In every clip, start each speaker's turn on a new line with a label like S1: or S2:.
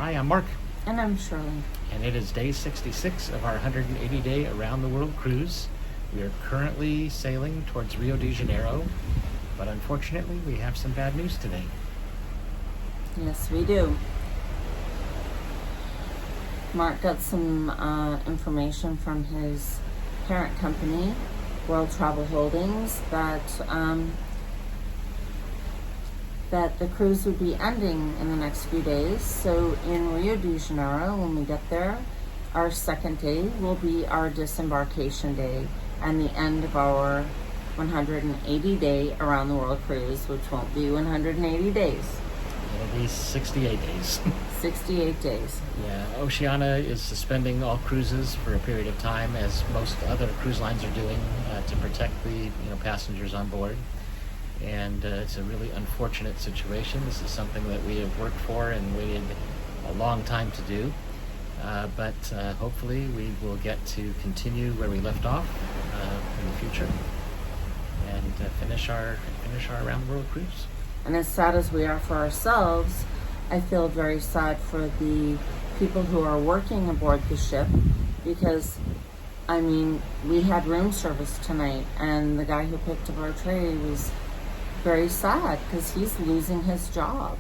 S1: Hi, I'm Mark,
S2: And I'm Shirley.
S1: and it is day 66 of our 180-day Around the World cruise. We are currently sailing towards Rio de Janeiro, but unfortunately we have some bad news today.
S2: Yes, we do. Mark got some information from his parent company, World Travel Holdings, that the cruise would be ending in the next few days. So in Rio de Janeiro, when we get there, our second day will be our disembarkation day and the end of our 180-day Around the World cruise, which won't be 180 days.
S1: It'll be 68 days.
S2: 68 days.
S1: Yeah, Oceania is suspending all cruises for a period of time, as most other cruise lines are doing, to protect the passengers on board. And it's a really unfortunate situation. This is something that we have worked for and waited a long time to do. But hopefully we will get to continue where we left off in the future and finish our Around the World cruise.
S2: And as sad as we are for ourselves, I feel very sad for the people who are working aboard the ship, because we had room service tonight, and the guy who picked up our tray was very sad because he's losing his job,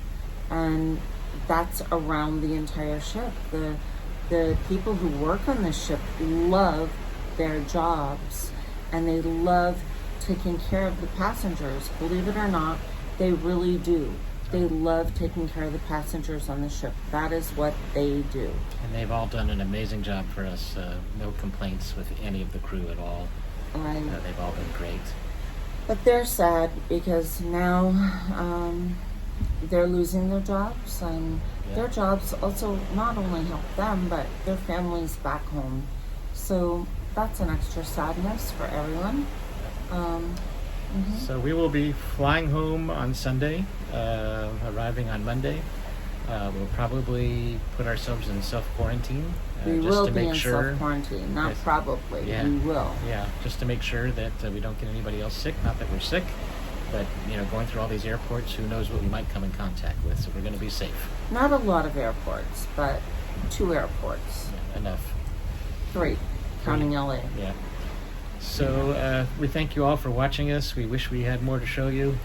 S2: and that's around the entire ship. The people who work on the ship love their jobs, and they love taking care of the passengers. Believe it or not, they really do. They love taking care of the passengers on the ship. That is what they do.
S1: And they've all done an amazing job for us. No complaints with any of the crew at all. They've all been great.
S2: But they're sad because now they're losing their jobs, and their jobs also not only help them, but their families back home. So that's an extra sadness for everyone.
S1: So we will be flying home on Sunday, arriving on Monday. We'll probably put ourselves in self-quarantine
S2: We
S1: just
S2: will
S1: to
S2: be
S1: make
S2: in
S1: sure.
S2: self-quarantine, not
S1: Yes.
S2: probably.
S1: Yeah.
S2: We will.
S1: Yeah, just to make sure that we don't get anybody else sick. Not that we're sick, but going through all these airports, who knows what we might come in contact with. So we're going to be safe.
S2: Not a lot of airports, but 2 airports.
S1: Yeah, enough.
S2: 3, counting LA.
S1: Yeah. So we thank you all for watching us. We wish we had more to show you.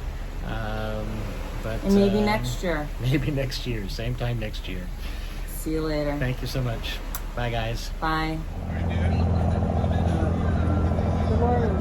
S1: But
S2: And maybe next year.
S1: Maybe next year, same time next year.
S2: See you later.
S1: Thank you so much. Bye, guys.
S2: Bye.
S3: Good morning.